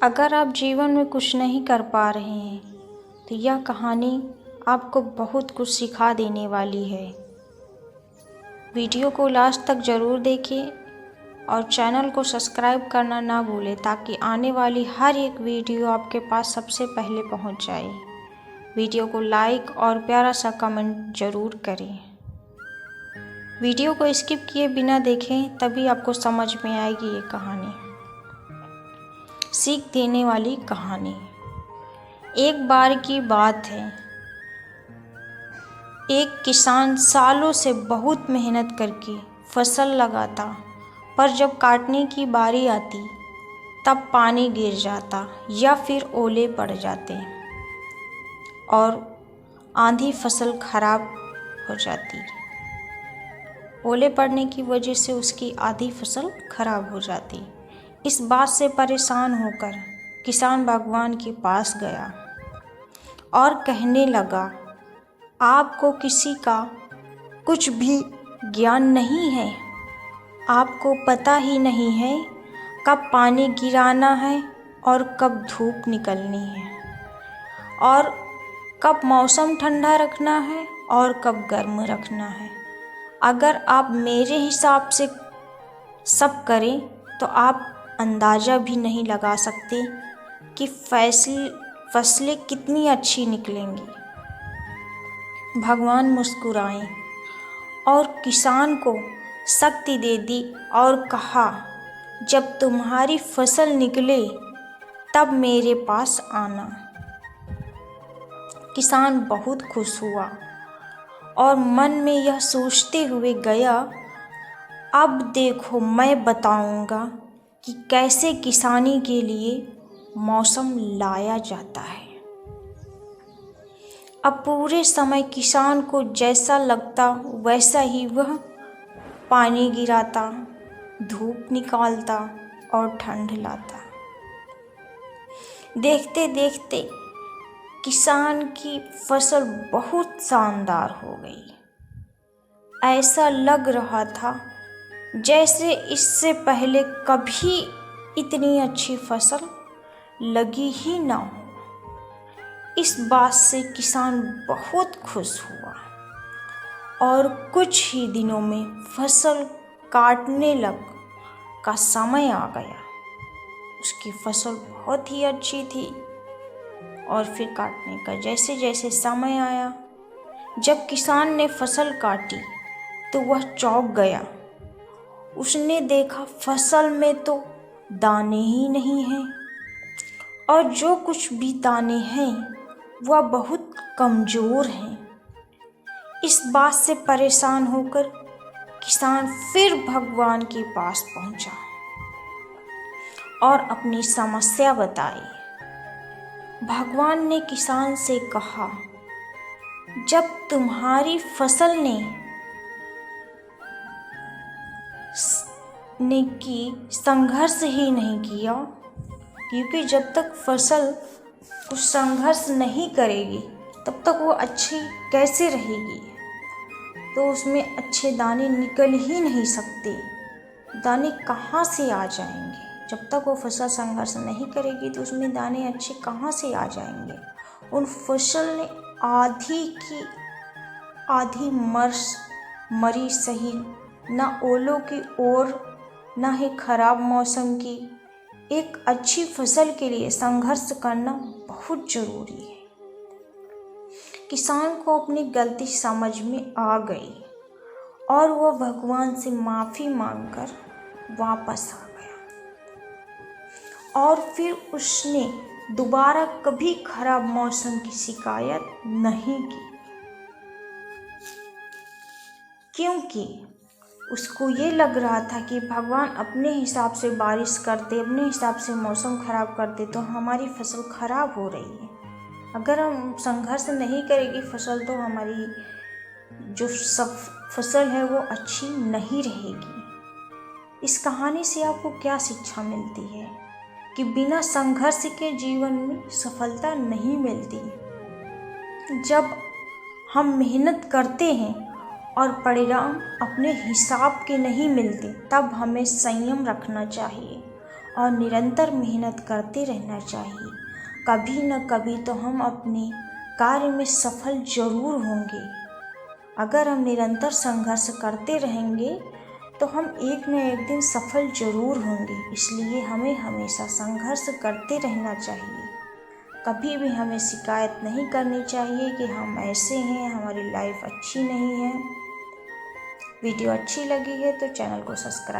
अगर आप जीवन में कुछ नहीं कर पा रहे हैं तो यह कहानी आपको बहुत कुछ सिखा देने वाली है। वीडियो को लास्ट तक ज़रूर देखें और चैनल को सब्सक्राइब करना ना भूलें ताकि आने वाली हर एक वीडियो आपके पास सबसे पहले पहुंच जाए। वीडियो को लाइक और प्यारा सा कमेंट ज़रूर करें। वीडियो को स्किप किए बिना देखें, तभी आपको समझ में आएगी ये कहानी। सीख देने वाली कहानी। एक बार की बात है, एक किसान सालों से बहुत मेहनत करके फसल लगाता, पर जब काटने की बारी आती तब पानी गिर जाता या फिर ओले पड़ जाते और आधी फसल खराब हो जाती। ओले पड़ने की वजह से उसकी आधी फसल खराब हो जाती। इस बात से परेशान होकर किसान भगवान के पास गया और कहने लगा, आपको किसी का कुछ भी ज्ञान नहीं है। आपको पता ही नहीं है कब पानी गिराना है और कब धूप निकलनी है, और कब मौसम ठंडा रखना है और कब गर्म रखना है। अगर आप मेरे हिसाब से सब करें तो आप अंदाज़ा भी नहीं लगा सकते कि फसलें कितनी अच्छी निकलेंगी। भगवान मुस्कुराए और किसान को शक्ति दे दी और कहा, जब तुम्हारी फसल निकले तब मेरे पास आना। किसान बहुत खुश हुआ और मन में यह सोचते हुए गया, अब देखो मैं बताऊंगा कि कैसे किसानी के लिए मौसम लाया जाता है। अब पूरे समय किसान को जैसा लगता वैसा ही वह पानी गिराता, धूप निकालता और ठंड लाता। देखते देखते किसान की फसल बहुत शानदार हो गई। ऐसा लग रहा था जैसे इससे पहले कभी इतनी अच्छी फसल लगी ही ना हो। इस बात से किसान बहुत खुश हुआ और कुछ ही दिनों में फसल काटने का समय आ गया। उसकी फसल बहुत ही अच्छी थी और फिर काटने का जैसे जैसे समय आया, जब किसान ने फसल काटी तो वह चौंक गया। उसने देखा फसल में तो दाने ही नहीं हैं, और जो कुछ भी दाने हैं वह बहुत कमज़ोर हैं। इस बात से परेशान होकर किसान फिर भगवान के पास पहुंचा और अपनी समस्या बताई। भगवान ने किसान से कहा, जब तुम्हारी फसल ने संघर्ष ही नहीं किया, क्योंकि जब तक फसल कुछ संघर्ष नहीं करेगी तब तक वो अच्छी कैसे रहेगी। तो उसमें अच्छे दाने निकल ही नहीं सकते। दाने कहाँ से आ जाएंगे? जब तक वो फसल संघर्ष नहीं करेगी तो उसमें दाने अच्छे कहाँ से आ जाएंगे। उन फसल ने आधी की आधी मरी सही, ना ओलों की ओर ना ही खराब मौसम की। एक अच्छी फसल के लिए संघर्ष करना बहुत ज़रूरी है। किसान को अपनी गलती समझ में आ गई और वह भगवान से माफ़ी मांगकर वापस आ गया, और फिर उसने दोबारा कभी खराब मौसम की शिकायत नहीं की, क्योंकि उसको ये लग रहा था कि भगवान अपने हिसाब से बारिश करते, अपने हिसाब से मौसम ख़राब करते तो हमारी फसल ख़राब हो रही है। अगर हम संघर्ष नहीं करेंगे फसल तो हमारी जो सब फसल है वो अच्छी नहीं रहेगी। इस कहानी से आपको क्या शिक्षा मिलती है कि बिना संघर्ष के जीवन में सफलता नहीं मिलती। जब हम मेहनत करते हैं और परिणाम अपने हिसाब के नहीं मिलते, तब हमें संयम रखना चाहिए और निरंतर मेहनत करते रहना चाहिए। कभी न कभी तो हम अपने कार्य में सफल जरूर होंगे। अगर हम निरंतर संघर्ष करते रहेंगे तो हम एक न एक दिन सफल जरूर होंगे। इसलिए हमें हमेशा संघर्ष करते रहना चाहिए। कभी भी हमें शिकायत नहीं करनी चाहिए कि हम ऐसे हैं, हमारी लाइफ अच्छी नहीं है। वीडियो अच्छी लगी है तो चैनल को सब्सक्राइब